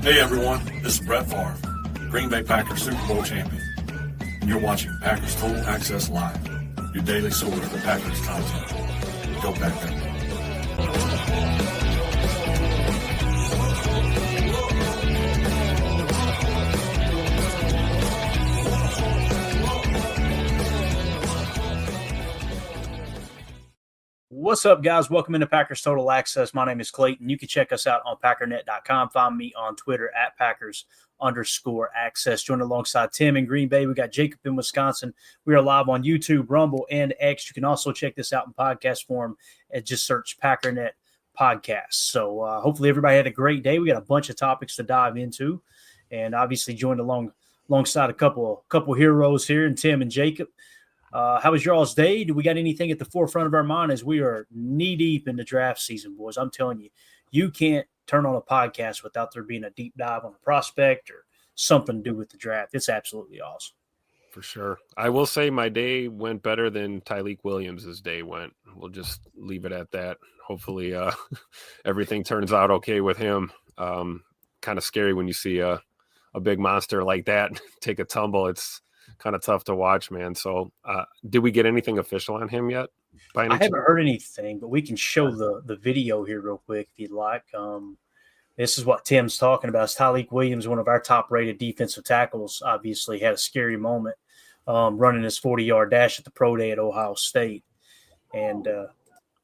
Hey everyone, this is Brett Favre, Green Bay Packers Super Bowl champion, and you're watching Packers Total Access Live, your daily source for Packers content. Go Packers. What's up, guys? Welcome into Packers Total Access. My name is Clayton. You can check us out on Packernet.com. Find me on Twitter at Packers_access. Joined alongside Tim in Green Bay. We got Jacob in Wisconsin. We are live on YouTube, Rumble, and X. You can also check this out in podcast form and just search Packernet Podcast. So hopefully everybody had a great day. We got a bunch of topics to dive into, and obviously joined alongside a couple heroes here, and Tim and Jacob. How was y'all's day? Do we got anything at the forefront of our mind as we are knee-deep in the draft season, boys? I'm telling you, you can't turn on a podcast without there being a deep dive on a prospect or something to do with the draft. It's absolutely awesome. For sure. I will say my day went better than Tyleik Williams' day went. We'll just leave it at that. Hopefully everything turns out okay with him. Kind of scary when you see a big monster like that take a tumble. It's kind of tough to watch, man. So did we get anything official on him yet? I haven't heard anything, but we can show the video here real quick if you'd like. This is what Tim's talking about. Tyleik Williams, one of our top-rated defensive tackles, obviously had a scary moment running his 40-yard dash at the pro day at Ohio State. And let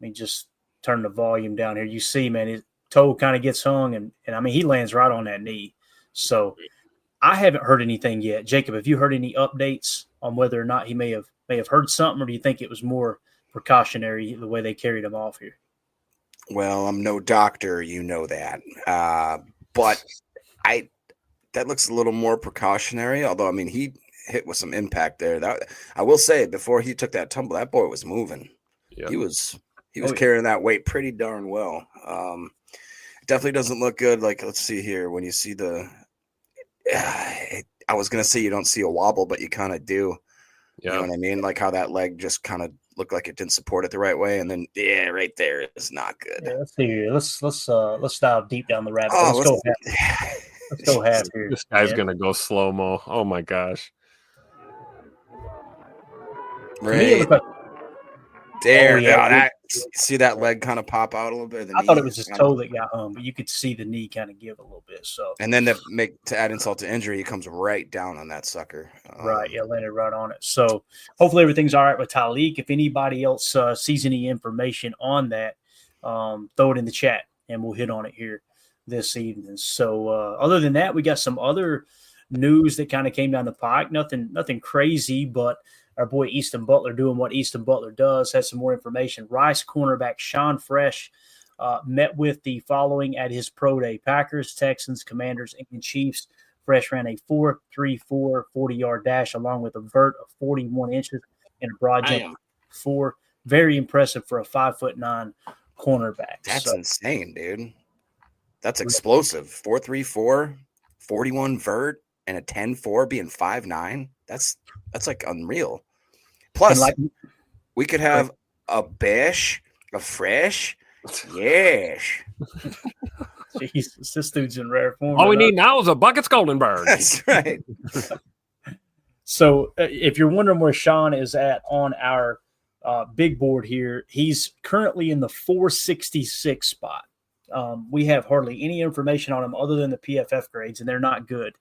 me just turn the volume down here. You see, man, his toe kind of gets hung, and I mean, he lands right on that knee. So I haven't heard anything yet. Jacob, have you heard any updates on whether or not he may have heard something, or do you think it was more precautionary the way they carried him off here? Well, I'm no doctor, you know that. But that looks a little more precautionary, although, I mean, he hit with some impact there. That I will say, before he took that tumble, that boy was moving. Yep. He was carrying that weight pretty darn well. It definitely doesn't look good. Like, let's see here. When you see I was going to say you don't see a wobble, but you kind of do. Yeah. You know what I mean? Like how that leg just kind of looked like it didn't support it the right way. And then, right there is not good. Yeah, let's see here. Let's dive deep down the rabbit hole. Let's go half here. This guy's going to go slow-mo. Oh, my gosh. Right. There. Yeah, see that leg kind of pop out a little bit? I thought it was his toe that got hung, but you could see the knee kind of give a little bit. So, and then to add insult to injury, he comes right down on that sucker. Right, yeah, landed right on it. So hopefully everything's all right with Tyleik. If anybody else sees any information on that, throw it in the chat, and we'll hit on it here this evening. So other than that, we got some other news that kind of came down the pike. Nothing crazy, but our boy Easton Butler doing what Easton Butler does, has some more information. Rice cornerback Sean Fresh met with the following at his pro day: Packers, Texans, Commanders, and Chiefs. Fresh ran a 4.34 40-yard dash along with a vert of 41 inches and a broad jump of 4. Very impressive for a 5'9" cornerback. That's insane, dude. That's explosive. 4.34, 41 vert, and a 10.4 being 5'9". That's like unreal. Plus, we could have a Bash, a Fresh. Yes. Jesus, this dude's in rare form. All we need now is a Buckets Goldenberg. That's right. So if you're wondering where Sean is at on our big board here, he's currently in the 466 spot. We have hardly any information on him other than the PFF grades, and they're not good.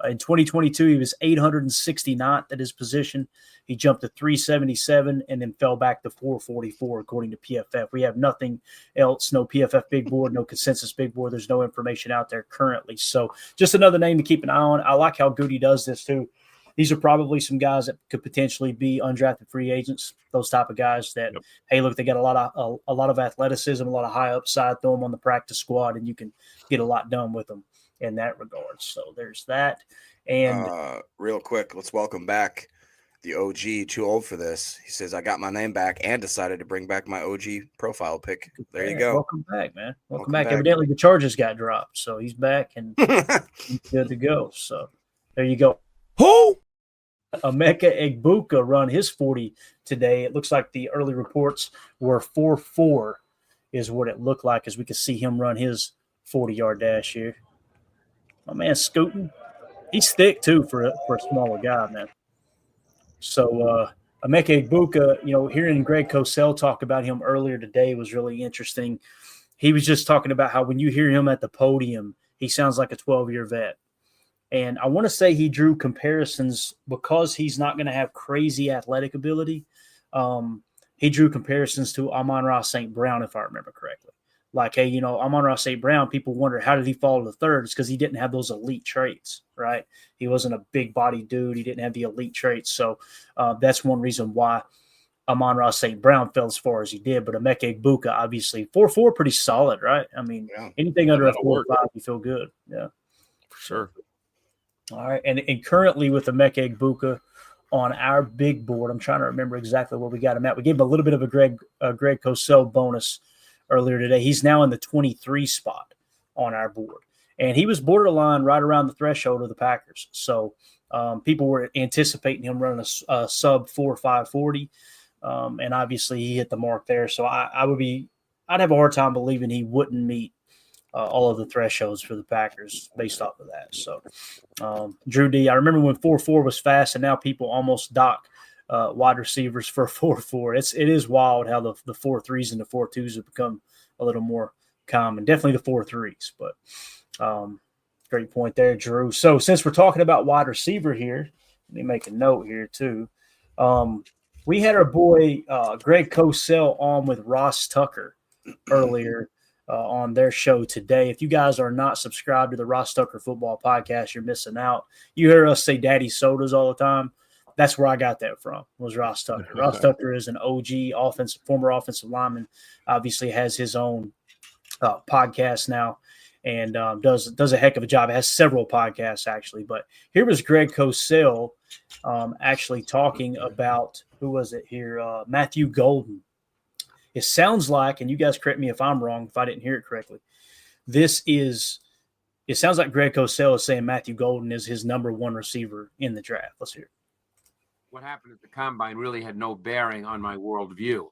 In 2022, he was 869th at his position. He jumped to 377 and then fell back to 444, according to PFF. We have nothing else, no PFF big board, no consensus big board. There's no information out there currently. So just another name to keep an eye on. I like how good he does this, too. These are probably some guys that could potentially be undrafted free agents, those type of guys that, hey, look, they got a lot of athleticism, a lot of high upside, throw them on the practice squad, and you can get a lot done with them in that regard. So there's that. And real quick, let's welcome back the OG, too old for this. He says, I got my name back and decided to bring back my OG profile pic. There you go. Welcome back, man. Welcome back. Evidently the charges got dropped, so he's back and he's good to go. So there you go. Who? Emeka Egbuka run his 40 today. It looks like the early reports were 4.4 is what it looked like as we could see him run his 40-yard dash here. My man Scootin, he's thick too for a smaller guy, man. So Emeka Egbuka, hearing Greg Cosell talk about him earlier today was really interesting. He was just talking about how when you hear him at the podium, he sounds like a 12-year vet. And I want to say he drew comparisons because he's not going to have crazy athletic ability. He drew comparisons to Amon-Ra St. Brown, if I remember correctly. Like, hey, Amon-Ra St. Brown, people wonder how did he fall to third? It's because he didn't have those elite traits, right? He wasn't a big body dude. He didn't have the elite traits. So that's one reason why Amon-Ra St. Brown fell as far as he did. But Emeka Egbuka, obviously, 4.4, pretty solid, right? I mean, anything under a 4.5, you feel good. Yeah. For sure. All right. And currently with Emeka Egbuka on our big board, I'm trying to remember exactly where we got him at. We gave him a little bit of a Greg Cosell bonus earlier today. He's now in the 23 spot on our board. And he was borderline right around the threshold of the Packers. So people were anticipating him running a sub 4.540. And obviously he hit the mark there. So I'd have a hard time believing he wouldn't meet all of the thresholds for the Packers based off of that. So Drew D, I remember when 4.4 was fast, and now people almost dock wide receivers for 4.4. It is wild how the 4.3s and the 4.2s have become a little more common. Definitely the 4.3s, but great point there, Drew. So since we're talking about wide receiver here, let me make a note here too. We had our boy Greg Cosell on with Ross Tucker earlier on their show today. If you guys are not subscribed to the Ross Tucker Football Podcast, you're missing out. You hear us say Daddy Sodas all the time. That's where I got that from, was Ross Tucker. Ross Tucker is an OG former offensive lineman, obviously has his own podcast now and does a heck of a job. It has several podcasts, actually. But here was Greg Cosell actually talking about, who was it here? Matthew Golden. It sounds like, and you guys correct me if I'm wrong, if I didn't hear it correctly, it sounds like Greg Cosell is saying Matthew Golden is his number one receiver in the draft. Let's hear it. What happened at the combine really had no bearing on my worldview.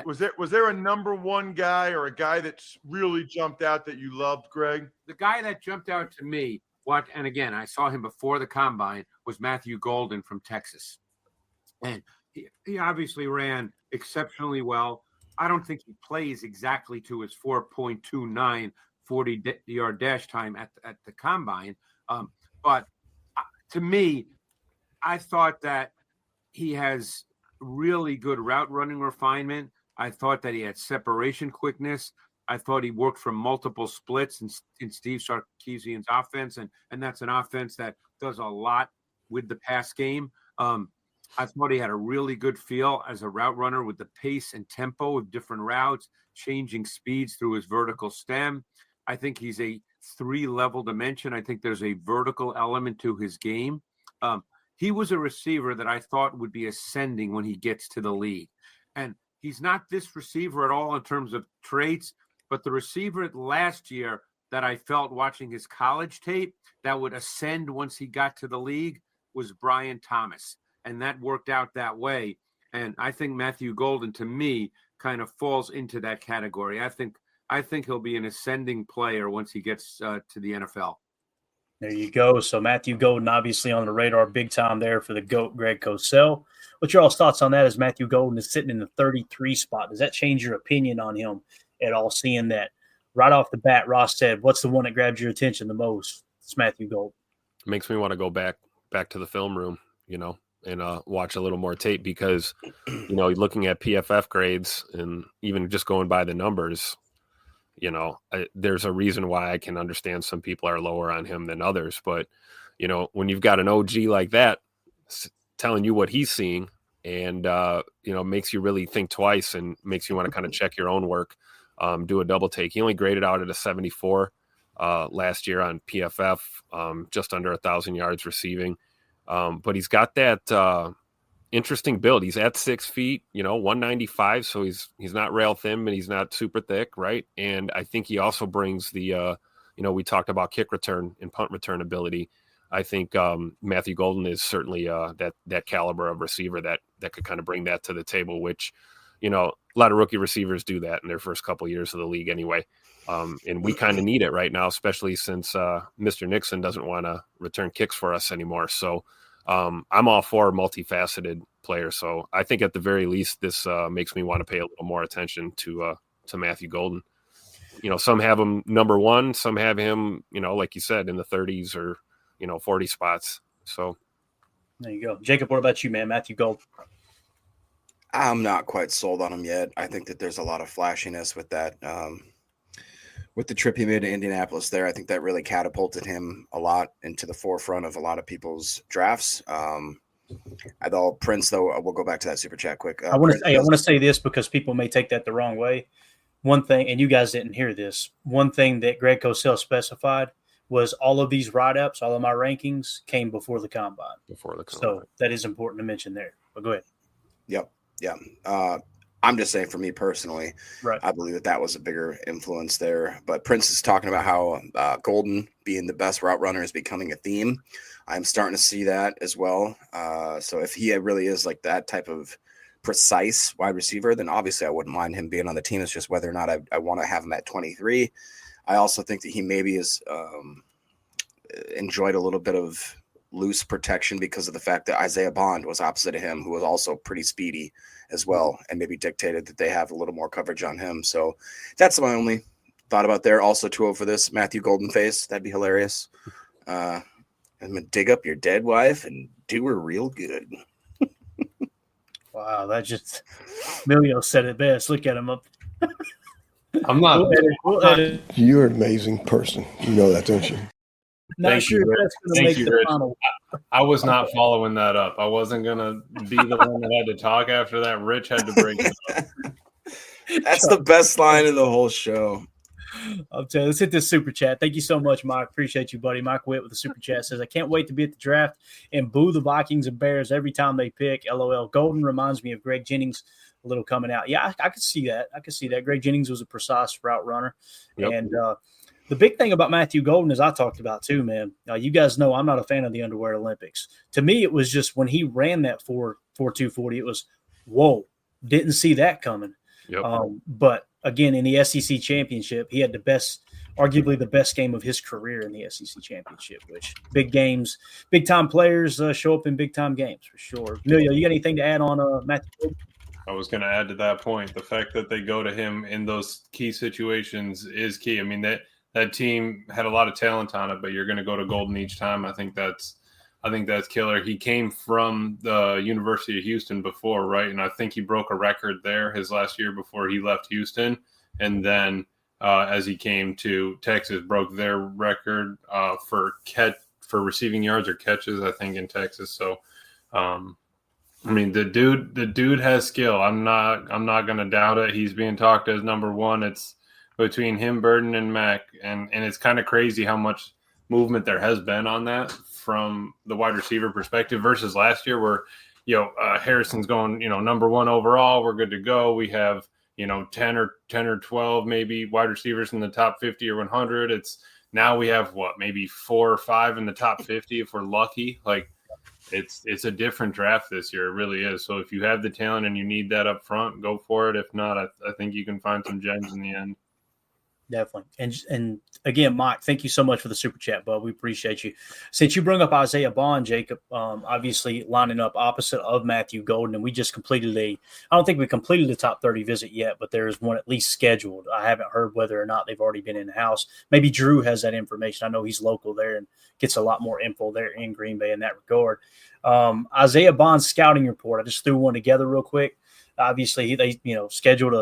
Was there a number one guy or a guy that's really jumped out that you loved, Greg? The guy that jumped out to me, and again, I saw him before the combine, was Matthew Golden from Texas. And he obviously ran exceptionally well. I don't think he plays exactly to his 4.29 40-yard dash time at the combine. But to me, I thought that he has really good route running refinement. I thought that he had separation quickness. I thought he worked from multiple splits in Steve Sarkisian's offense, and that's an offense that does a lot with the pass game. I thought he had a really good feel as a route runner with the pace and tempo of different routes, changing speeds through his vertical stem. I think he's a 3-level dimension. I think there's a vertical element to his game. He was a receiver that I thought would be ascending when he gets to the league. And he's not this receiver at all in terms of traits, but the receiver last year that I felt watching his college tape that would ascend once he got to the league was Brian Thomas. And that worked out that way. And I think Matthew Golden, to me, kind of falls into that category. I think he'll be an ascending player once he gets to the NFL. There you go. So Matthew Golden obviously on the radar big time there for the GOAT, Greg Cosell. What's your all's thoughts on that as Matthew Golden is sitting in the 33 spot? Does that change your opinion on him at all, seeing that right off the bat, Ross said, what's the one that grabs your attention the most? It's Matthew Golden. It makes me want to go back to the film room, and watch a little more tape because, looking at PFF grades and even just going by the numbers, there's a reason why I can understand some people are lower on him than others. But, when you've got an OG like that telling you what he's seeing and, makes you really think twice and makes you want to kind of check your own work, do a double take. He only graded out at a 74 last year on PFF, just under 1,000 yards receiving. But he's got that interesting build. He's at 6 feet, 195. So he's not rail thin, but he's not super thick. Right. And I think he also brings the, we talked about kick return and punt return ability. I think Matthew Golden is certainly that caliber of receiver that could kind of bring that to the table, which, a lot of rookie receivers do that in their first couple years of the league anyway. And we kind of need it right now, especially since Mr. Nixon doesn't want to return kicks for us anymore. So I'm all for multifaceted players. So I think at the very least, this makes me want to pay a little more attention to Matthew Golden. Some have him number one, some have him, like you said, in the 30s or, 40 spots. So there you go. Jacob, what about you, man? Matthew Golden. I'm not quite sold on him yet. I think that there's a lot of flashiness with that. With the trip he made to Indianapolis there, I think that really catapulted him a lot into the forefront of a lot of people's drafts. Although Prince, though, we'll go back to that super chat quick. I want to say this because people may take that the wrong way. One thing, and you guys didn't hear this, one thing that Greg Cosell specified was all of these write-ups, all of my rankings came before the combine. So that is important to mention there. But go ahead. Yep. Yeah. I'm just saying for me personally, right. I believe that was a bigger influence there. But Prince is talking about how Golden being the best route runner is becoming a theme. I'm starting to see that as well. So if he really is like that type of precise wide receiver, then obviously I wouldn't mind him being on the team. It's just whether or not I want to have him at 23. I also think that he maybe has enjoyed a little bit of loose protection because of the fact that Isaiah Bond was opposite of him, who was also pretty speedy as well, and maybe dictated that they have a little more coverage on him. So that's my only thought about there. Also, 2-0 for this Matthew Golden face. That'd be hilarious. I'm going to dig up your dead wife and do her real good. Wow, that just Emilio said it best. Look at him up. I'm not. We'll edit. You're an amazing person. You know that, don't you? Not Thank sure you, if Rich. that's going to Thank make you, the Rich. final. I was not following that up. I wasn't going to be the one that had to talk after that. Rich had to bring it up. That's the best line in the whole show. I'll tell you, let's hit this super chat. Thank you so much, Mike. Appreciate you, buddy. Mike Witt with the super chat says, I can't wait to be at the draft and boo the Vikings and Bears every time they pick. LOL. Golden reminds me of Greg Jennings a little coming out. Yeah, I could see that. Greg Jennings was a precise route runner. Yep. And the big thing about Matthew Golden, as I talked about too, man, you guys know I'm not a fan of the Underwear Olympics. To me, it was just when he ran that 4.240, it was, whoa, didn't see that coming. Yep. But again, in the SEC championship, he had arguably the best game of his career in the SEC championship, which big games, big time players show up in big time games for sure. Emilio, you got anything to add on Matthew Golden? I was going to add to that point. The fact that they go to him in those key situations is key. I mean, that team had a lot of talent on it, but you're going to go to Golden each time. I think that's killer. He came from the University of Houston before, right? And I think he broke a record there his last year before he left Houston. And then as he came to Texas, broke their record for receiving yards or catches, I think, in Texas. So, I mean, the dude has skill. I'm not going to doubt it. He's being talked as number one. It's between him, Burden, and Mack, and it's kind of crazy how much movement there has been on that from the wide receiver perspective versus last year, where Harrison's going number one overall. We're good to go. We have 10 or 12 maybe wide receivers in the top 50 or 100. It's now we have maybe 4 or 5 in the top 50 if we're lucky. Like it's a different draft this year. It really is. So if you have the talent and you need that up front, go for it. If not, I think you can find some gems in the end. Definitely. And again, Mike, thank you so much for the super chat, bud. We appreciate you. Since you brought up Isaiah Bond, Jacob, obviously lining up opposite of Matthew Golden, and we just completed I don't think we completed the top 30 visit yet, but there's one at least scheduled. I haven't heard whether or not they've already been in the house. Maybe Drew has that information. I know he's local there and gets a lot more info there in Green Bay in that regard. Isaiah Bond's scouting report, I just threw one together real quick. Obviously, they scheduled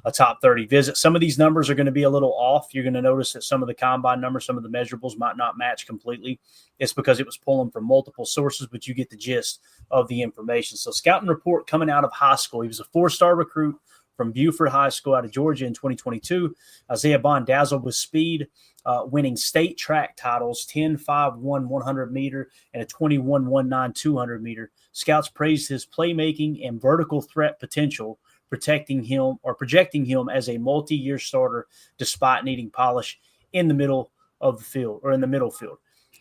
a top 30 visit. Some of these numbers are going to be a little off. You're going to notice that some of the combine numbers, some of the measurables might not match completely. It's because it was pulling from multiple sources, but you get the gist of the information. So scouting report coming out of high school. He was a 4-star recruit from Buford High School out of Georgia in 2022. Isaiah Bond dazzled with speed, winning state track titles, 10.51 100 meter and a 21.19 200 meter. Scouts praised his playmaking and vertical threat potential, projecting him as a multi-year starter despite needing polish in the middle of the field or in the middle field.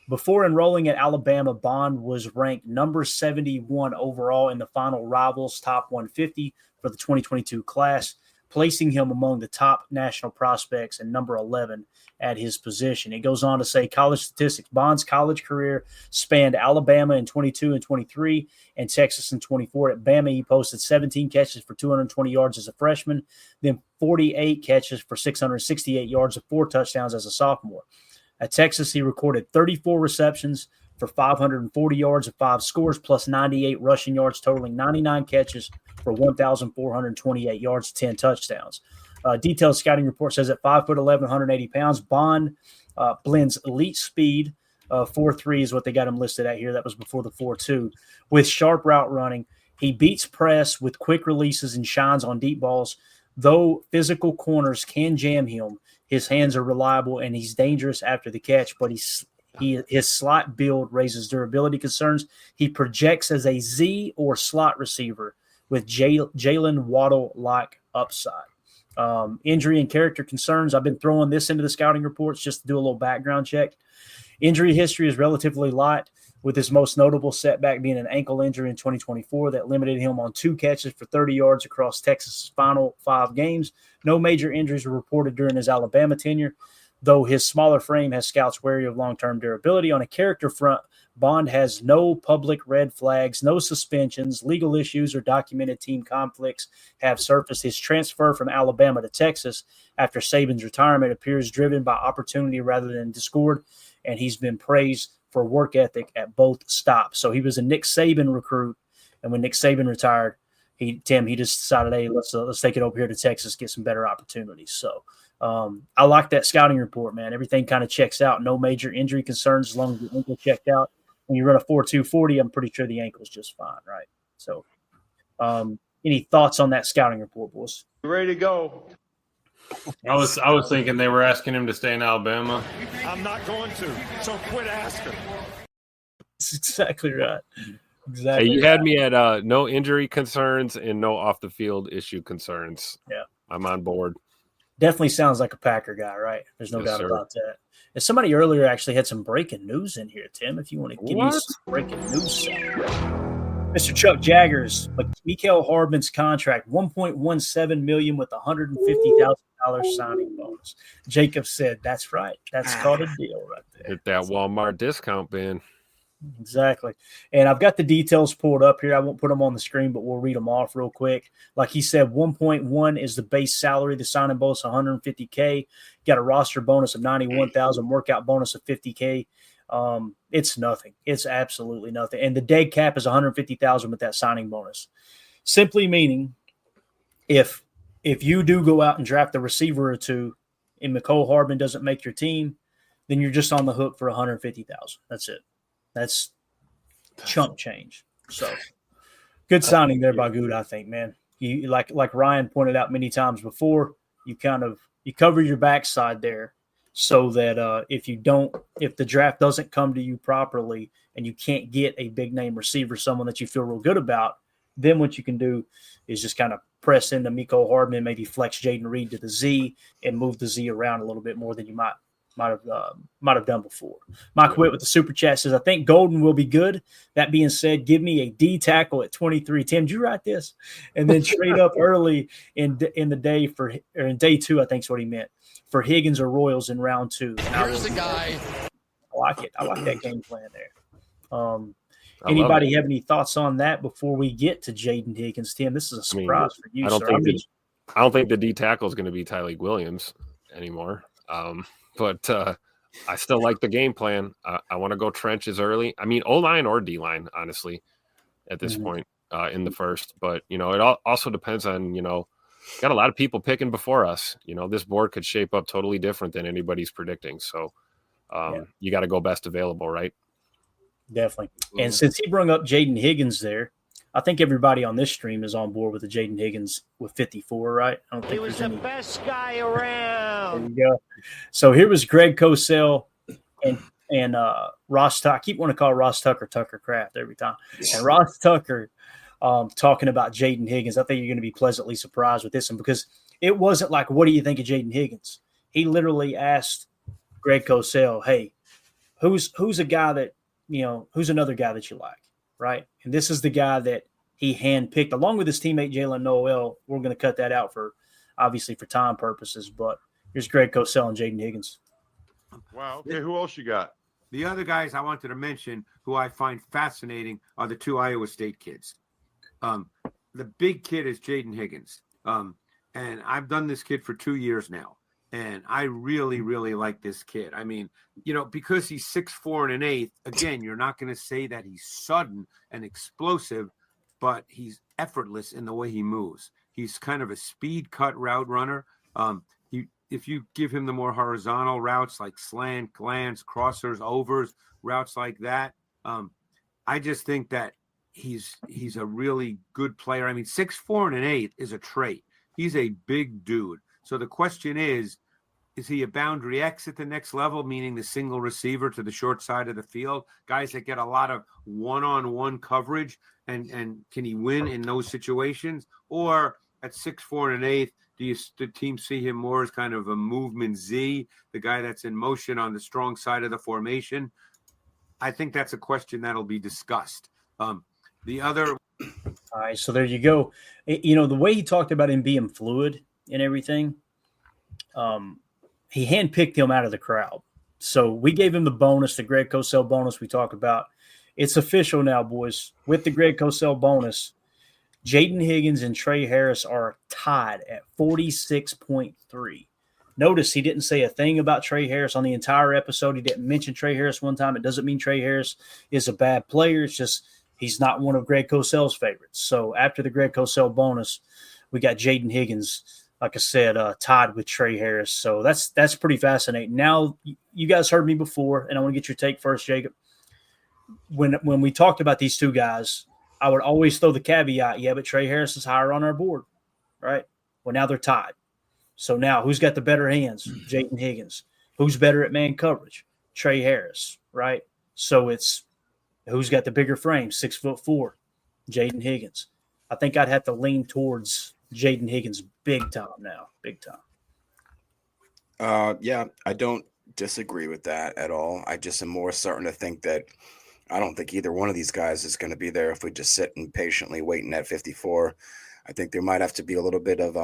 Before enrolling at Alabama, Bond was ranked number 71 overall in the final Rivals Top 150 for the 2022 class, placing him among the top national prospects and number 11 at his position. It goes on to say college statistics. Bond's college career spanned Alabama in 22 and 23 and Texas in 24. At Bama, he posted 17 catches for 220 yards as a freshman, then 48 catches for 668 yards and 4 touchdowns as a sophomore. At Texas, he recorded 34 receptions for 540 yards and 5 scores, plus 98 rushing yards, totaling 99 catches for 1,428 yards, 10 touchdowns. Detailed scouting report says at 5'11", 180 pounds, Bond blends elite speed. 4.3 is what they got him listed at here. That was before the 4.2. With sharp route running, he beats press with quick releases and shines on deep balls. Though physical corners can jam him, his hands are reliable and he's dangerous after the catch, but his slot build raises durability concerns. He projects as a Z or slot receiver with Jalen Waddle-like upside. Injury and character concerns. I've been throwing this into the scouting reports just to do a little background check. Injury history is relatively light, with his most notable setback being an ankle injury in 2024 that limited him on 2 catches for 30 yards across Texas' final 5 games. No major injuries were reported during his Alabama tenure, though his smaller frame has scouts wary of long-term durability. On a character front, Bond has no public red flags, no suspensions, legal issues, or documented team conflicts have surfaced. His transfer from Alabama to Texas after Saban's retirement appears driven by opportunity rather than discord, and he's been praised for work ethic at both stops. So he was a Nick Saban recruit, and when Nick Saban retired, he just decided, hey, let's take it over here to Texas, get some better opportunities. So I like that scouting report, man. Everything kind of checks out. No major injury concerns as long as the ankle checked out. When you run a 4.240, I'm pretty sure the ankle's just fine, right? So any thoughts on that scouting report, boys? Ready to go. I was thinking they were asking him to stay in Alabama. I'm not going to, so quit asking. That's exactly right. Exactly. Hey, you had me at no injury concerns and no off the field issue concerns. Yeah, I'm on board. Definitely sounds like a Packer guy, right? There's no doubt about that. And somebody earlier actually had some breaking news in here, Tim. If you want to give me some breaking news, Mr. Chuck Jaggers, Mikael Hardman's contract, $1.17 million with $150,000 signing bonus. Jacob said, "That's right. That's called a deal right there." Hit that Walmart discount bin. Exactly. And I've got the details pulled up here. I won't put them on the screen, but we'll read them off real quick. Like he said, 1.1 is the base salary. The signing bonus, $150K. Got a roster bonus of $91,000, workout bonus of $50K. It's nothing. It's absolutely nothing. And the dead cap is $150,000 with that signing bonus. Simply meaning if you do go out and draft a receiver or two and Mecole Hardman doesn't make your team, then you're just on the hook for $150,000. That's it. That's chump change. So good signing there by Good, I think, man. You like Ryan pointed out many times before, you cover your backside there so that if the draft doesn't come to you properly and you can't get a big name receiver, someone that you feel real good about, then what you can do is just kind of press into Mecole Hardman, maybe flex Jaden Reed to the Z and move the Z around a little bit more than you might have done before. Mike Witt with the super chat says, "I think Golden will be good. That being said, give me a D tackle at 23." Tim, did you write this? And then trade up early in the day in day 2, I think is what he meant, for Higgins or Royals in round 2. Here's the guy. I like it. I like that game plan there. Anybody have any thoughts on that before we get to Jaden Higgins? Tim, this is a surprise for you, sir. I don't think the D tackle is going to be Tyleik Williams anymore. But I still like the game plan. I want to go trenches early. I mean, O-line or D-line, honestly, at this point in the first. But, it also depends on, got a lot of people picking before us. This board could shape up totally different than anybody's predicting. So you got to go best available, right? Definitely. And since he brought up Jaden Higgins there, I think everybody on this stream is on board with the Jaden Higgins with 54, right? I don't think he was the best guy around. There you go. So here was Greg Cosell and Ross Tucker. I keep wanting to call Ross Tucker Kraft every time. And Ross Tucker talking about Jaden Higgins. I think you're going to be pleasantly surprised with this one because it wasn't like, what do you think of Jaden Higgins? He literally asked Greg Cosell, hey, who's a guy that, who's another guy that you like, right? And this is the guy that he handpicked along with his teammate Jalen Noel. We're going to cut that out obviously for time purposes, but here's Greg Cosell and Jaden Higgins. Wow. Okay, who else you got? The other guys I wanted to mention who I find fascinating are the two Iowa State kids. The big kid is Jaden Higgins. And I've done this kid for 2 years now. And I really, really like this kid. I mean, because he's 6'4" and 1/8, again, you're not going to say that he's sudden and explosive, but he's effortless in the way he moves. He's kind of a speed cut route runner. If you give him the more horizontal routes like slant, glance, crossers, overs, routes like that, I just think that he's a really good player. I mean, 6'4" and 1/8 is a trait. He's a big dude. So the question is he a boundary X at the next level, meaning the single receiver to the short side of the field, guys that get a lot of one-on-one coverage, and can he win in those situations? Or at 6'4" and 1/8, the team see him more as kind of a movement Z, the guy that's in motion on the strong side of the formation? I think that's a question that'll be discussed. The other. All right, so there you go. The way he talked about him being fluid and everything, he handpicked him out of the crowd. So we gave him the bonus, the Greg Cosell bonus we talk about. It's official now, boys. With the Greg Cosell bonus, Jaden Higgins and Trey Harris are tied at 46.3. Notice he didn't say a thing about Trey Harris on the entire episode. He didn't mention Trey Harris one time. It doesn't mean Trey Harris is a bad player. It's just he's not one of Greg Cosell's favorites. So after the Greg Cosell bonus, we got Jaden Higgins, like I said, tied with Trey Harris. So that's pretty fascinating. Now, you guys heard me before, and I want to get your take first, Jacob. When we talked about these two guys, I would always throw the caveat, but Trey Harris is higher on our board, right? Well, now they're tied. So now who's got the better hands? Jaden Higgins. Who's better at man coverage? Trey Harris, right? So it's who's got the bigger frame? 6'4", Jaden Higgins. I think I'd have to lean towards Jaden Higgins big time now, big time. Yeah, I don't disagree with that at all. I just am more starting to think that I don't think either one of these guys is going to be there if we just sit and patiently waiting at 54. I think there might have to be a little bit of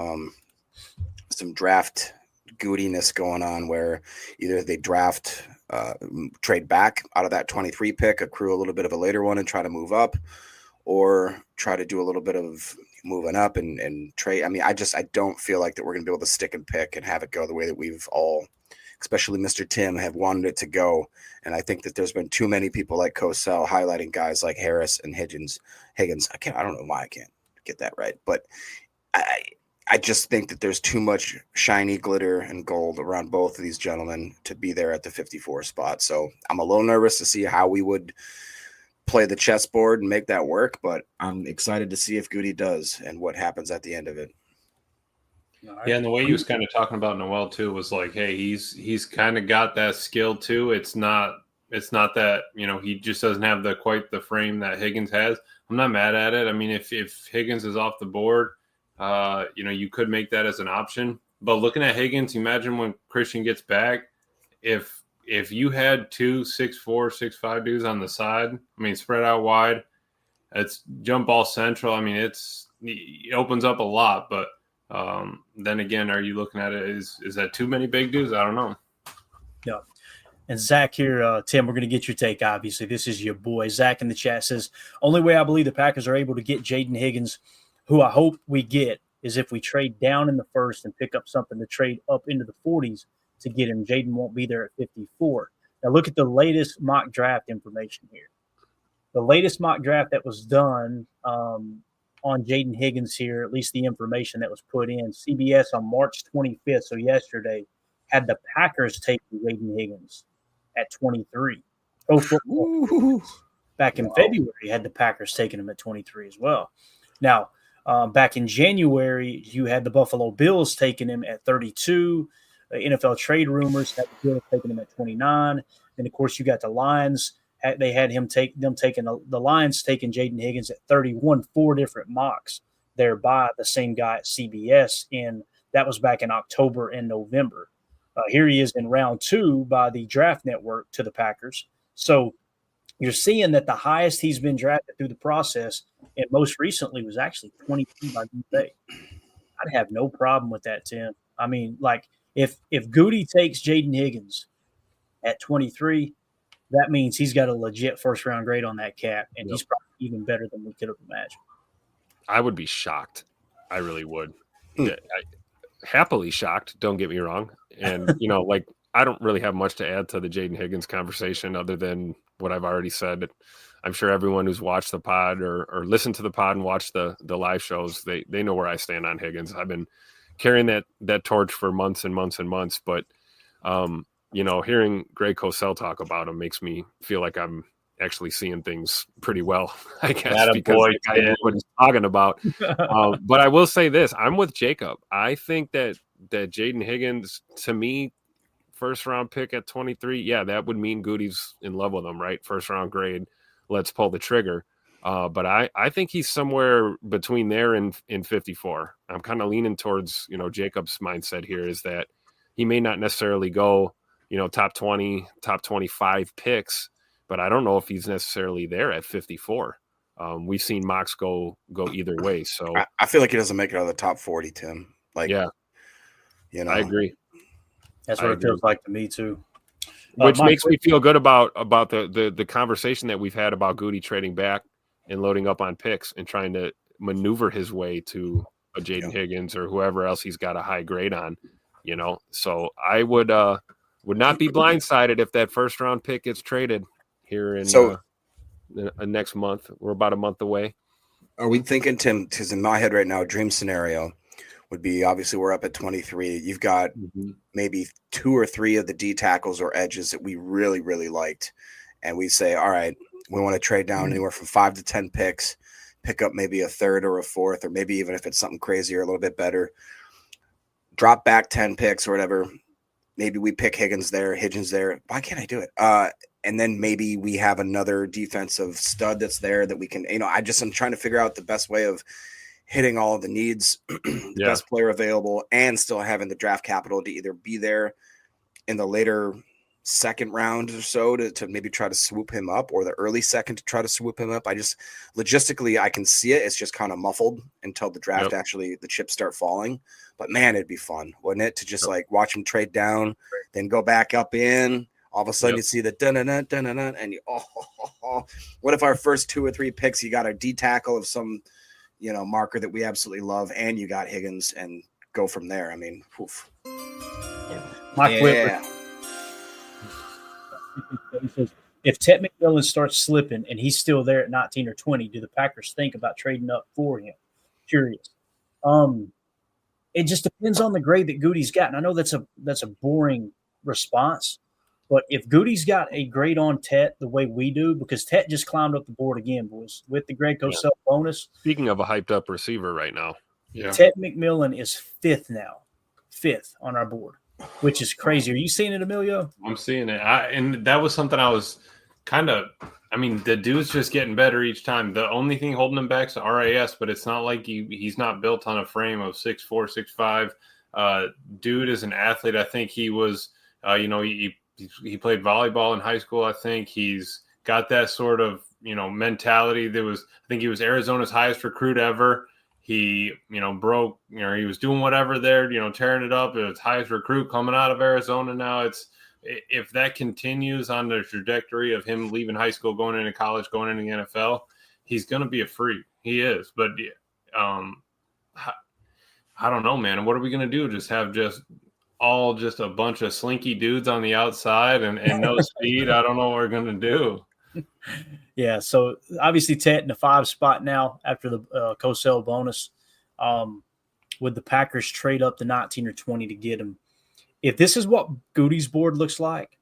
some draft goodiness going on where either they draft, trade back out of that 23 pick, accrue a little bit of a later one and try to move up, or try to do a little bit of moving up and trade. I mean, I don't feel like that we're going to be able to stick and pick and have it go the way that we've all, especially Mr. Tim, have wanted it to go. And I think that there's been too many people like Cosell highlighting guys like Harris and Higgins. I don't know why I can't get that right, but I just think that there's too much shiny glitter and gold around both of these gentlemen to be there at the 54 spot. So I'm a little nervous to see how we would play the chessboard and make that work, but I'm excited to see if Goody does and what happens at the end of it. Yeah, and the way he was kind of talking about Noel too was like, hey, he's kind of got that skill too. It's not that, he just doesn't have quite the frame that Higgins has. I'm not mad at it. I mean, if Higgins is off the board, you could make that as an option. But looking at Higgins, imagine when Christian gets back, if you had 2 6'4", 6'5" dudes on the side, I mean, spread out wide, it's jump ball central. I mean, it opens up a lot, but then again, are you looking at it? Is that too many big dudes? I don't know. Yeah. And Zach here, Tim, we're going to get your take. Obviously, this is your boy. Zach in the chat says, only way I believe the Packers are able to get Jaden Higgins, who I hope we get, is if we trade down in the first and pick up something to trade up into the 40s to get him. Jaden won't be there at 54. Now look at the latest mock draft information here. The latest mock draft that was done on Jaden Higgins here, at least the information that was put in, CBS on March 25th, so yesterday, had the Packers taking Jaden Higgins at 23. Pro Football back in February had the Packers taking him at 23 as well. Now, back in January, you had the Buffalo Bills taking him at 32. NFL trade rumors had the Bills taking him at 29. And, of course, you got the Lions. They had the Lions taking Jaden Higgins at 31, 4 different mocks there by the same guy at CBS. And that was back in October and November. Here he is in round 2 by the Draft Network to the Packers. So you're seeing that the highest he's been drafted through the process, and most recently was actually 22 by Green Bay. I'd have no problem with that, Tim. I mean, like if Goody takes Jaden Higgins at 23, that means he's got a legit first-round grade on that cat, and he's probably even better than we could have imagined. I would be shocked. I really would. Happily shocked, don't get me wrong. And, like I don't really have much to add to the Jaden Higgins conversation other than what I've already said. I'm sure everyone who's watched the pod or listened to the pod and watched the live shows, they know where I stand on Higgins. I've been carrying that torch for months and months and months. But, hearing Greg Cosell talk about him makes me feel like I'm actually seeing things pretty well, I guess, because I know what he's talking about. But I will say this, I'm with Jacob. I think that Jaden Higgins, to me, first round pick at 23, yeah, that would mean Goody's in love with him, right? First round grade, let's pull the trigger. But I think he's somewhere between there and in 54. I'm kind of leaning towards, Jacob's mindset here is that he may not necessarily go, top 20, top 25 picks, but I don't know if he's necessarily there at 54. We've seen mocks go either way. So I feel like he doesn't make it out of the top 40, Tim. Like, yeah, I agree. That's what it feels like to me too. Which makes me feel good about the conversation that we've had about Goody trading back and loading up on picks and trying to maneuver his way to a Jaden Higgins or whoever else he's got a high grade on, So I would not be blindsided if that first round pick gets traded here in next month. We're about a month away. Are we thinking, Tim, because in my head right now, dream scenario would be obviously we're up at 23. You've got maybe 2 or 3 of the D tackles or edges that we really, really liked. And we say, all right, we want to trade down anywhere from 5 to 10 picks, pick up maybe a third or a fourth, or maybe even if it's something crazier, a little bit better, drop back 10 picks or whatever. Maybe we pick Higgins there. Why can't I do it? And then maybe we have another defensive stud that's there that we can, I'm trying to figure out the best way of hitting all of the needs, the best player available, and still having the draft capital to either be there in the later second round or so to maybe try to swoop him up, or the early second to try to swoop him up. Logistically, I can see it. It's just kind of muffled until the draft actually, the chips start falling. But man, it'd be fun, wouldn't it? To just like watch him trade down, then go back up in. All of a sudden you see the dun-dun-dun, dun-dun-dun, and what if our first 2 or 3 picks, you got a D tackle of some, marker that we absolutely love, and you got Higgins, and go from there. I mean, Mike Whitworth. If Ted McMillan starts slipping and he's still there at 19 or 20, do the Packers think about trading up for him? Curious. It just depends on the grade that Goody's got. And I know that's a boring response, but if Goody's got a grade on Tet the way we do, because Tet just climbed up the board again, boys, with the Greg Cosell bonus. Speaking of a hyped up receiver right now, Ted McMillan is 5th now, 5th on our board, which is crazy. Are you seeing it, Emilio? I'm seeing it. And that was something I was the dude's just getting better each time. The only thing holding him back is the RAS, but it's not like he's not built on a frame of 6'4", 6'5". Dude is an athlete. I think he was, he played volleyball in high school. I think he's got that sort of, mentality. I think he was Arizona's highest recruit ever. He, broke, he was doing whatever there, tearing it up. It's highest recruit coming out of Arizona now. If that continues on the trajectory of him leaving high school, going into college, going into the NFL, he's going to be a freak. He is. But I don't know, man. What are we going to do? Just have a bunch of slinky dudes on the outside and no speed? I don't know what we're going to do. Yeah, so obviously Tet in the 5 spot now after the Cosell bonus. Would the Packers trade up to 19 or 20 to get him? If this is what Goody's board looks like,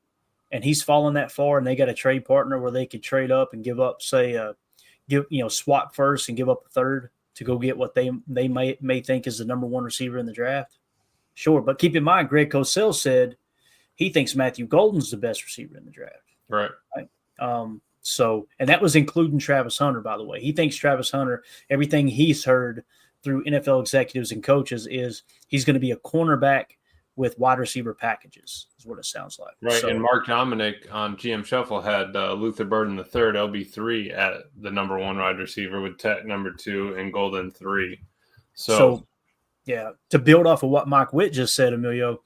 and he's fallen that far, and they got a trade partner where they could trade up and give up, say, swap first and give up a third to go get what they may think is the number 1 receiver in the draft. Sure, but keep in mind, Greg Cosell said he thinks Matthew Golden's the best receiver in the draft. Right. And that was including Travis Hunter, by the way. He thinks Travis Hunter, everything he's heard through NFL executives and coaches, is he's going to be a cornerback with wide receiver packages, is what it sounds like. Right, So, and Mark Dominic on GM Shuffle had Luther Burden the third, LB3 at the number 1 wide receiver with Tet number 2 and Golden 3. So yeah, to build off of what Mike Witt just said, Emilio,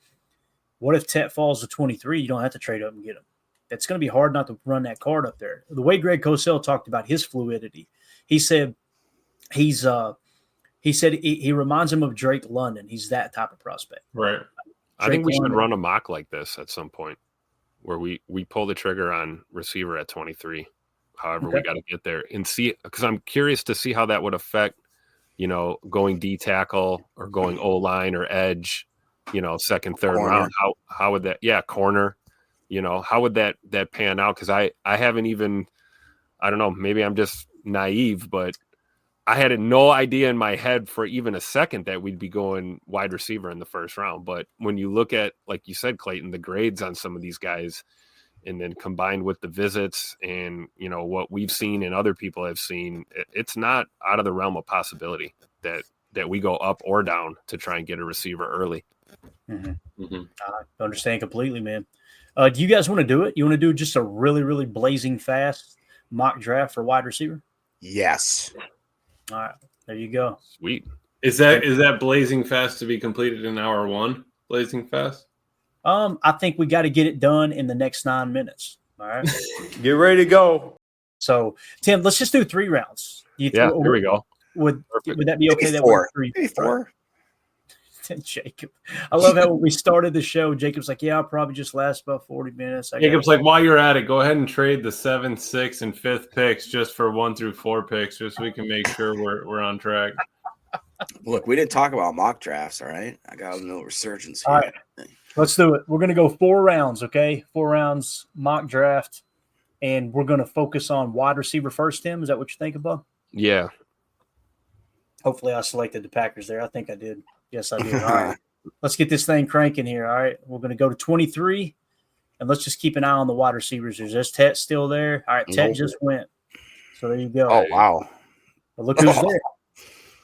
what if Tet falls to 23? You don't have to trade up and get him. It's going to be hard not to run that card up there. The way Greg Cosell talked about his fluidity, he said he reminds him of Drake London. He's that type of prospect. right. I think we should London. run a mock like this at some point where we pull the trigger on receiver at 23. However, we got to get there and see, because I'm curious to see how that would affect, going D tackle or going O line or edge, second, third Corner. round. How would that? Yeah, corner. How would that pan out? Because I haven't even, I don't know, maybe I'm just naive, but I had no idea in my head for even a second that we'd be going wide receiver in the first round. But when you look at, like you said, Clayton, the grades on some of these guys, and then combined with the visits and, what we've seen and other people have seen, it's not out of the realm of possibility that we go up or down to try and get a receiver early. I understand completely, man. Do you guys want to do it? You want to do just a really, really blazing fast mock draft for wide receiver? Yes. All right, there you go. Sweet. Is that blazing fast to be completed in hour 1? Blazing fast? I think we got to get it done in the next 9 minutes. All right. Get ready to go. So, Tim, let's just do 3 rounds. Yeah, here we go. Would that be okay? Maybe That four. we're 3? Maybe 4. Jacob, I love how when we started the show, Jacob's like, "Yeah, I'll probably just last about 40 minutes." Jacob's like, while you're at it, go ahead and trade the 7th, 6th, and 5th picks just for 1 through 4 picks, just so we can make sure we're on track. Look, we didn't talk about mock drafts, all right? I got a little resurgence here. All right, let's do it. We're going to go 4 rounds, okay? 4 rounds mock draft, and we're going to focus on wide receiver first. Tim, is that what you think about? Yeah. Hopefully, I selected the Packers there. I think I did. Yes, I did. All right, let's get this thing cranking here. All right, we're going to go to 23, and let's just keep an eye on the wide receivers. Is Tet still there? All right, Tet just went. So there you go. Oh, wow. But look who's there.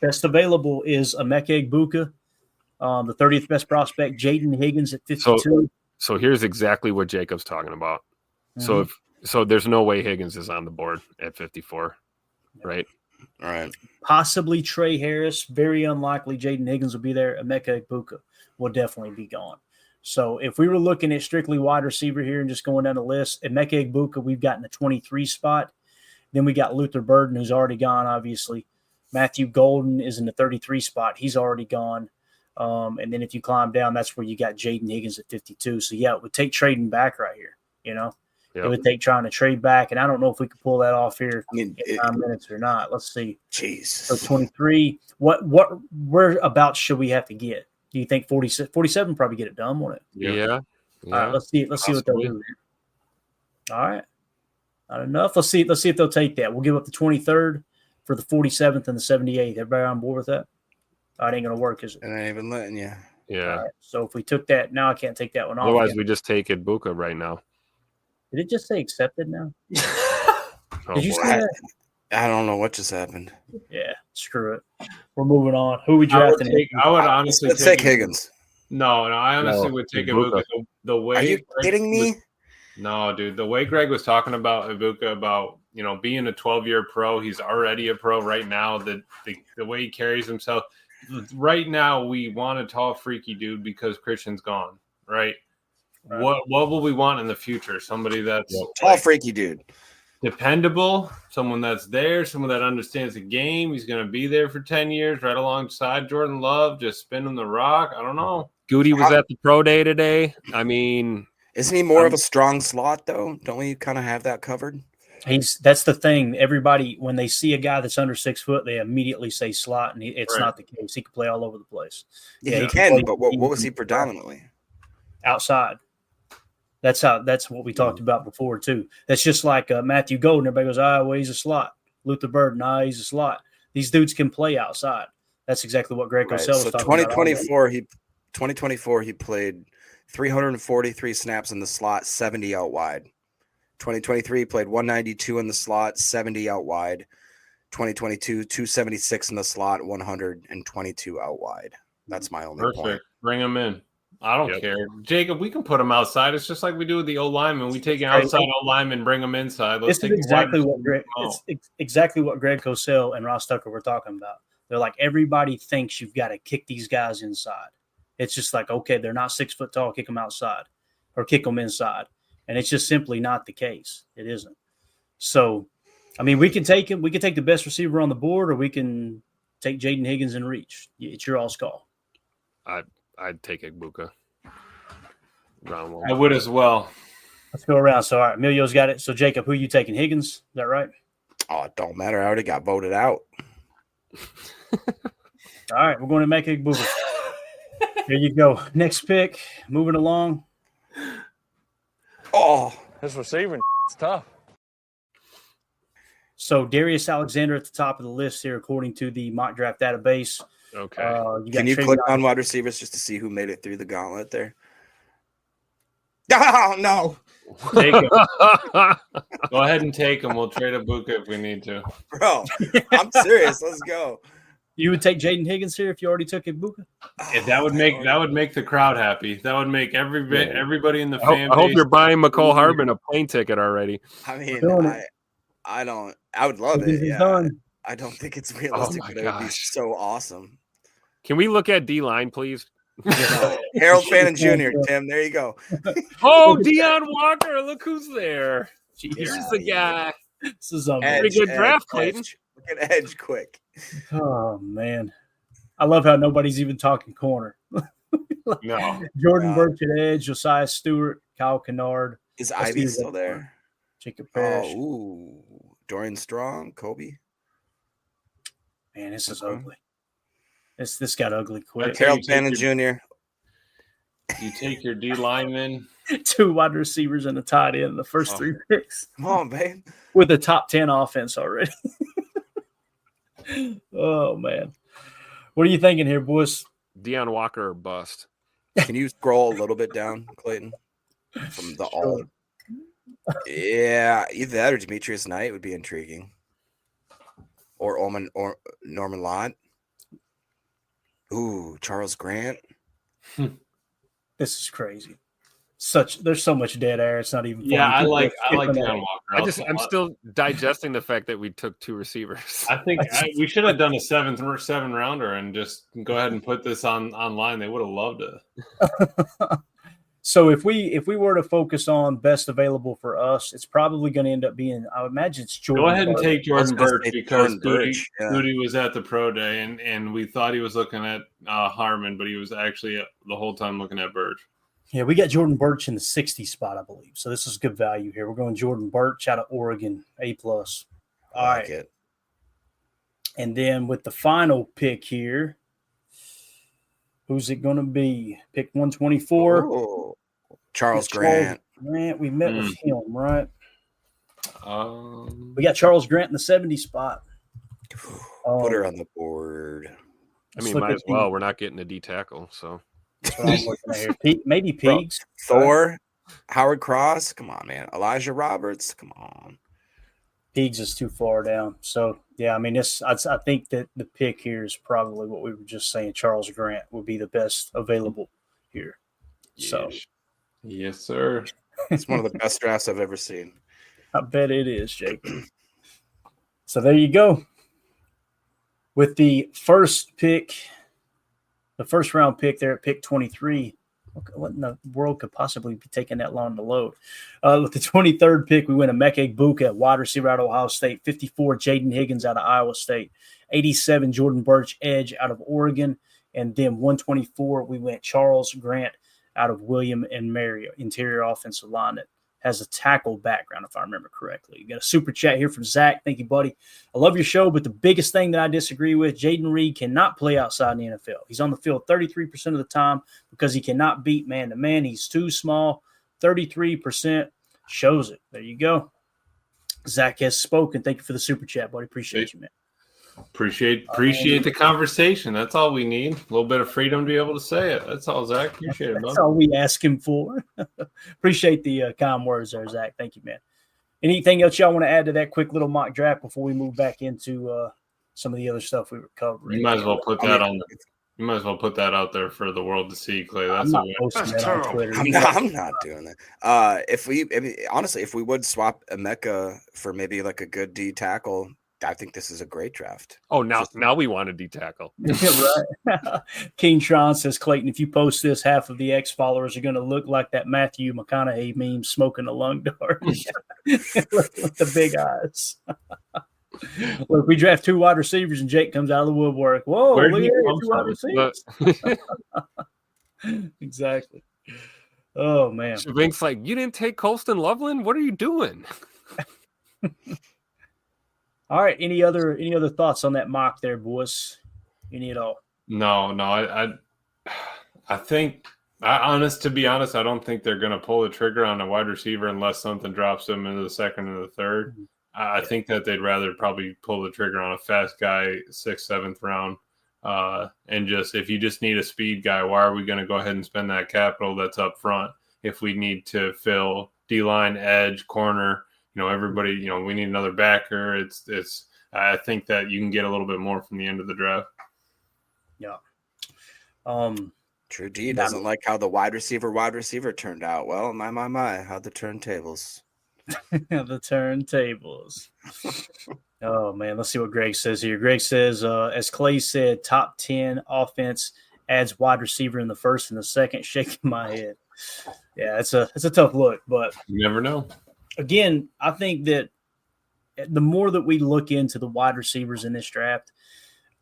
Best available is Emeka Egbuka, the 30th best prospect, Jaden Higgins at 52. So here's exactly what Jacob's talking about. So there's no way Higgins is on the board at 54, right? All right. Possibly Trey Harris. Very unlikely Jaden Higgins will be there. Emeka Egbuka will definitely be gone. So if we were looking at strictly wide receiver here and just going down the list, Emeka Egbuka, we've got in the 23 spot. Then we got Luther Burden, who's already gone, obviously. Matthew Golden is in the 33 spot. He's already gone. And then if you climb down, that's where you got Jaden Higgins at 52. So, yeah, it would take trading back right here, Yep. It would take trying to trade back, and I don't know if we could pull that off here in 9 minutes or not. Let's see. Jeez. So 23. Where about should we have to get? Do you think 47 probably get it done, won't it? Yeah. All right, let's see what they'll do. All right. Not enough. Let's see if they'll take that. We'll give up the 23rd for the 47th and the 78th. Everybody on board with that? It ain't gonna work, is it? It ain't even letting you. Yeah. Right, so if we took that, now I can't take that one off. Otherwise, again. we just take Egbuka right now. Did it just say accepted now? Oh, Did you boy. see that? I don't know what just happened. Yeah, screw it. We're moving on. Who we I would, drafting? honestly Let's take Higgins. No, I honestly would take Ibuka. The way Are you Greg kidding me? No, dude. The way Greg was talking about Ibuka, about being a 12-year pro, he's already a pro right now. The way he carries himself, right now, we want a tall, freaky dude because Christian's gone, right? What will we want in the future? Somebody that's Tall, freaky dude, dependable, someone that's there, someone that understands the game. He's going to be there for 10 years, right alongside Jordan Love, just spinning the rock. I don't know. Goody was at the pro day today. I mean, isn't he more of a strong slot though? Don't we kind of have that covered? That's the thing. Everybody, when they see a guy that's under 6 foot, they immediately say slot, and it's Right. not the case. He can play all over the place. Yeah, he he can. play- But what was he predominantly? Outside. That's what we talked about before too. That's just like Matthew Golden. Everybody goes, well, he's a slot. Luther Burden, he's a slot. These dudes can play outside. That's exactly what Greg Right. Cosell was So talking about. 2024, he played 343 snaps in the slot, 70 out wide. 2023 played 192 in the slot, 70 out wide. 2022, 276 in the slot, 122 out wide. That's my only point. Perfect. Bring him in. I don't Yep. care. Jacob, we can put them outside. It's just like we do with the O lineman. We take an Right. outside O lineman, bring them inside. This Let's is take the exactly wide what Greg. receiver out. It's exactly what Greg Cosell and Ross Tucker were talking about. They're like, everybody thinks you've got to kick these guys inside. It's just like, okay, they're not 6 foot tall, kick them outside or kick them inside, and it's just simply not the case. It isn't. So, I mean, we can take him. We can take the best receiver on the board, or we can take Jaden Higgins and reach. It's your all's call. I'd take Egbuka. Round I 1. would as well. Let's go around. So, all right, Emilio's got it. So, Jacob, who you taking? Higgins? Is that right? Oh, it don't matter. I already got voted out. All right, we're going to make Egbuka. There you go. Next pick. Moving along. Oh, This receiving is tough. So Darius Alexander at the top of the list here, according to the mock draft database. Okay. can you click on wide receivers just to see who made it through the gauntlet there? Oh, no. Jacob. Go ahead and take them. We'll trade Egbuka if we need to. Bro, I'm serious. Let's go. You would take Jaden Higgins here if you already took Egbuka? If that would make the crowd happy. That would make everybody in the fan I hope base. you're buying McCall Harbin a plane ticket already. I mean, Doing it. I don't. I would love Higgins it. is Yeah. done. I don't think it's realistic, my but it would be gosh. so awesome. Can we look at D line, please? Harold Fannin Jr., Tim. There you go. Oh, Deion Walker! Look who's there. Jeez. Here's the guy. This is Pretty good draft, Clayton. Look at Edge quick. Oh, man. I love how nobody's even talking corner. No. Jordan Birch at edge, Josiah Stewart, Kyle Kennard, Is Let's Ivy see still what- there? Jacob Parrish. Oh, ooh. Dorian Strong, Kobe. Man, this is Okay. ugly. This got ugly quick. Okay. Harold you take Fannin Jr. You take your D lineman. 2 wide receivers and a tight end in the first Oh. 3 picks Come on, babe. with a top 10 offense already. Oh, man. What are you thinking here, boys? Deion Walker or bust. Can you scroll a little bit down, Clayton? From the all. Yeah, either that or Demetrius Knight would be intriguing. Or Norman Lott. Ooh, Charles Grant. This is crazy. There's so much dead air. It's not even funny. Yeah, I People like are skipping Deion it. Walker. I'm still digesting the fact that we took 2 receivers. I think we should have done a 7 rounder and just go ahead and put this online. They would have loved it. So if we were to focus on best available for us, it's probably going to end up being, I would imagine it's Jordan. Go ahead and Birch. take Jordan gonna Birch say because Jordan Birch, yeah. Goody was at the pro day and we thought he was looking at Harmon, but he was actually the whole time looking at Birch. Yeah, we got Jordan Birch in the 60 spot, I believe. So this is good value here. We're going Jordan Birch out of Oregon, A+. All I like right. it. And then with the final pick here, who's it going to be? Pick 124. Ooh, Charles It's Grant. Grant. We met with him, right? Um, We got Charles Grant in the 70 spot. Put her on the board. I Let's mean, look might at as well. We're not getting a D tackle, so That's what I'm looking at here. Maybe Pigs. Thor, Howard Cross. Come on, man. Elijah Roberts. Come on. Pigs is too far down. So, yeah, I mean, I think that the pick here is probably what we were just saying. Charles Grant would be the best available here. So, yes, sir. It's one of the best drafts I've ever seen. I bet it is, Jacob. So, there you go. With the first pick, the first round pick there at pick 23. What in the world could possibly be taking that long to load? With the 23rd pick, we went Emeka Egbuka at wide receiver out of Ohio State. 54, Jaden Higgins out of Iowa State. 87, Jordan Birch, edge out of Oregon. And then 124, we went Charles Grant out of William and Mary, interior offensive line that has a tackle background, if I remember correctly. You got a super chat here from Zach. Thank you, buddy. I love your show, but the biggest thing that I disagree with, Jaden Reed cannot play outside in the NFL. He's on the field 33% of the time because he cannot beat man-to-man. He's too small. 33% shows it. There you go. Zach has spoken. Thank you for the super chat, buddy. Appreciate you, man. Appreciate the conversation. That's all we need. A little bit of freedom to be able to say it. That's all, Zach. Appreciate it, That's bud. all we ask him for. Appreciate the kind words there, Zach. Thank you, man. Anything else y'all want to add to that quick little mock draft before we move back into some of the other stuff we were covering? You might as well put that on You might as well put that out there for the world to see, Clay. That's I'm not a win. posting That's that on terrible. Twitter. I'm not doing that. Honestly, if we would swap Emeka for maybe like a good D tackle, I think this is a great draft. Oh, now we want a D tackle. Right. King Sean says, Clayton, if you post this, half of the X followers are going to look like that Matthew McConaughey meme smoking a lung dart with the big eyes. Look, we draft 2 wide receivers and Jake comes out of the woodwork. Whoa, Where'd look he at here, come 2 wide from? receivers. Exactly. Oh, man. Shavink's like, you didn't take Colston Loveland? What are you doing? All right. Any other thoughts on that mock there, boys? Any at all? No. I think, to be honest, I don't think they're going to pull the trigger on a wide receiver unless something drops them into the second or the third. I think that they'd rather probably pull the trigger on a fast guy, 6th, 7th round. And just, if you just need a speed guy, why are we going to go ahead and spend that capital that's up front if we need to fill D-line, edge, corner, everybody, we need another backer. I think that you can get a little bit more from the end of the draft. Yeah. True D doesn't like how the wide receiver turned out. Well, my, how the turntables. The turntables. Oh, man. Let's see what Greg says here. Greg says, as Clay said, top 10 offense adds wide receiver in the first and the second. Shaking my head. Yeah, it's a tough look, but You never know. again, I think that the more that we look into the wide receivers in this draft,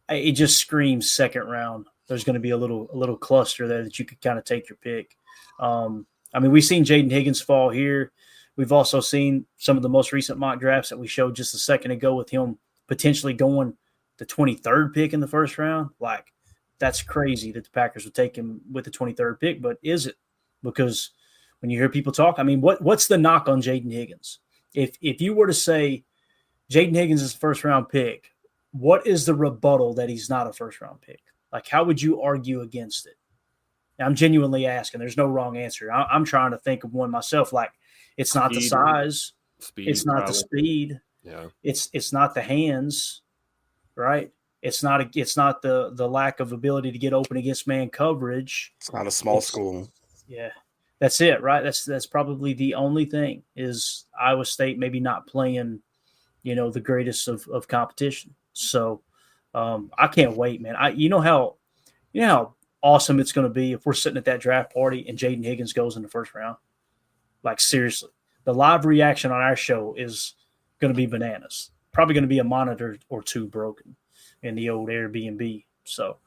it just screams second round. There's going to be a little cluster there that you could kind of take your pick. We've seen Jaden Higgins fall here. We've also seen some of the most recent mock drafts that we showed just a second ago with him potentially going the 23rd pick in the first round. Like, that's crazy that the Packers would take him with the 23rd pick, but is it? Because when you hear people talk, what's the knock on Jaden Higgins? If you were to say Jaden Higgins is a first-round pick, what is the rebuttal that he's not a first-round pick? Like, how would you argue against it? Now, I'm genuinely asking. There's no wrong answer. I'm trying to think of one myself. Like, it's not the size. Speed, It's not probably. the speed. Yeah. It's not the hands, right? It's not the lack of ability to get open against man coverage. It's not a small school. Yeah, that's it, right? That's probably the only thing is Iowa State maybe not playing, the greatest of competition. So I can't wait, man. You know how awesome it's going to be if we're sitting at that draft party and Jaden Higgins goes in the first round. Like, seriously, the live reaction on our show is going to be bananas. Probably going to be a monitor or 2 broken in the old Airbnb. So,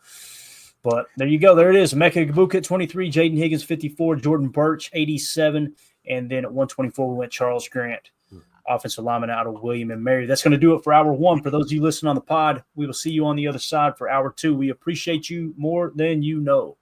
but there you go. There it is. Emeka Egbuka at 23, Jaden Higgins 54, Jordan Burch 87, and then at 124 we went Charles Grant, offensive lineman out of William and Mary. That's going to do it for hour 1. For those of you listening on the pod, we will see you on the other side for hour 2. We appreciate you more than you know.